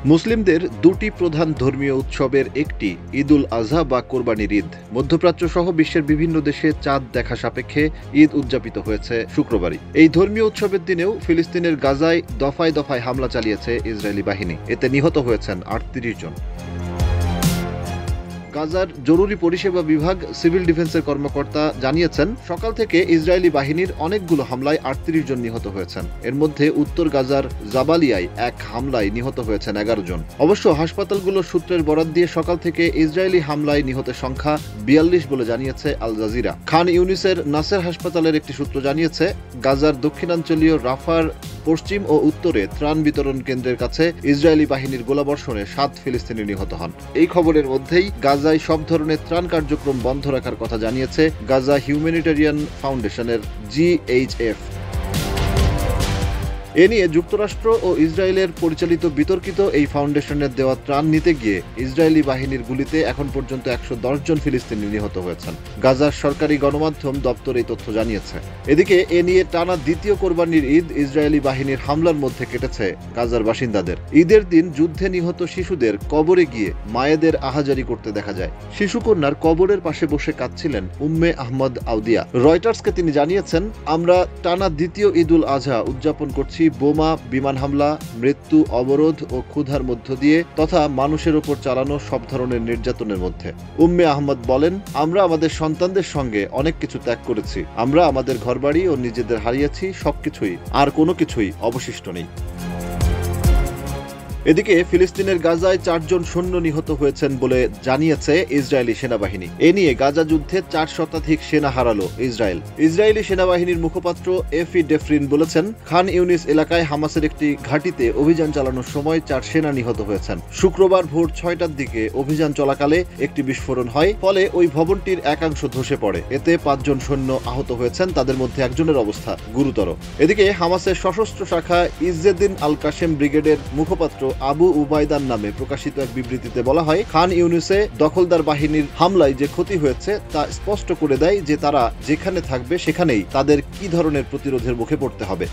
মুসলিমদের দুটি প্রধান ধর্মীয় উৎসবের একটি ঈদুল আজহা বা কোরবানির ঈদ মধ্যপ্রাচ্য সহ বিশ্বের বিভিন্ন দেশে চাঁদ দেখা সাপেক্ষে ঈদ উদযাপিত হয়েছে শুক্রবারই। এই ধর্মীয় উৎসবের দিনেও ফিলিস্তিনের গাজায় দফায় দফায় হামলা চালিয়েছে ইসরায়েলি বাহিনী। এতে নিহত হয়েছেন ৩৮ জন। গাজার জরুরি পরিষেবা বিভাগ সিভিল ডিফেন্সের কর্মকর্তা জানিয়েছেন, সকাল থেকে ইসরায়েলি বাহিনীর অনেকগুলো হামলায় ৩৮ জন নিহত হয়েছেন। এর মধ্যে উত্তর গাজার জাবালিয়ায় এক হামলায় নিহত হয়েছেন ১১ জন। অবশ্য হাসপাতালগুলোর সূত্রের বরাত দিয়ে সকাল থেকে ইসরায়েলি হামলায় নিহতের সংখ্যা ৪২ বলে জানিয়েছে আল জাজিরা। খান ইউনিসের নাসের হাসপাতালের একটি সূত্র জানিয়েছে, গাজার দক্ষিণাঞ্চলীয় রাফার পশ্চিম ও উত্তরে ত্রাণ বিতরণ কেন্দ্রের কাছে ইসরায়েলি বাহিনীর গোলাবর্ষণে ৭ ফিলিস্তিনি নিহত হন। এই খবরের মধ্যেই গাজায় সব ধরনের ত্রাণ কার্যক্রম বন্ধ রাখার কথা জানিয়েছে গাজা হিউম্যানিটেরিয়ান ফাউন্ডেশনের GHF। এ নিয়ে যুক্তরাষ্ট্র ও ইসরায়েলের পরিচালিত বিতর্কিত এই ফাউন্ডেশনের দেওয়া ত্রাণ নিতে গিয়ে ইসরায়েলি বাহিনীর গুলিতে এখন পর্যন্ত ১১০ জন ফিলিস্তিনি নিহত হয়েছেন। গাজার সরকারি গণমাধ্যম দপ্তর এই তথ্য জানিয়েছে। এদিকে এ নিয়ে টানা দ্বিতীয় কোরবানির ঈদ ইসরায়েলি বাহিনীর হামলার মধ্যে কেটেছে গাজার বাসিন্দাদের। ঈদের দিন যুদ্ধে নিহত শিশুদের কবরে গিয়ে মায়েদের আহাজারি করতে দেখা যায়। শিশুকন্যার কবরের পাশে বসে কাঁদছিলেন উম্মে আহমদ আউদিয়া। রয়টার্সকে তিনি জানিয়েছেন, আমরা টানা দ্বিতীয় ঈদুল আজহা উদযাপন করছি বোমা, বিমান হামলা, মৃত্যু, অবরোধ ও ক্ষুধার মধ্য দিয়ে তথা মানুষের উপর চালানো সব ধরনের নির্যাতনের মধ্যে। উম্মে আহমদ বলেন, আমরা আমাদের সন্তানদের সঙ্গে অনেক কিছু ত্যাগ করেছি। আমরা আমাদের ঘরবাড়ি ও নিজেদের হারিয়েছি, সবকিছুই, আর কোনো কিছুই অবশিষ্ট নেই। এদিকে ফিলিস্তিনের গাজায় ৪ জন সৈন্য নিহত হয়েছেন বলে জানিয়েছে ইসরায়েলি সেনাবাহিনী। এ নিয়ে গাজা যুদ্ধে ৪ শতাধিক সেনা হারালো ইসরায়েল। ইসরায়েলি সেনাবাহিনীর মুখপাত্র এফি ডেফরিন বলেছেন, খান ইউনিস এলাকায় হামাসের একটি ঘাঁটিতে অভিযান চালানোর সময় ৪ সেনা নিহত হয়েছেন। শুক্রবার ভোর ৬টার দিকে অভিযান চলাকালে একটি বিস্ফোরণ হয়, ফলে ওই ভবনটির একাংশ ধসে পড়ে। এতে ৫ জন সৈন্য আহত হয়েছেন, তাদের মধ্যে একজনের অবস্থা গুরুতর। এদিকে হামাসের সশস্ত্র শাখা ইজ্জেদিন আল কাশেম ব্রিগেডের মুখপাত্র আবু উবাইদার নামে প্রকাশিত এক বিবৃতিতে বলা হয়, খান ইউনিসে দখলদার বাহিনীর হামলায় যে ক্ষতি হয়েছে তা স্পষ্ট করে দেয় যে তারা যেখানে থাকবে সেখানেই তাদের কি ধরনের প্রতিরোধের মুখে পড়তে হবে।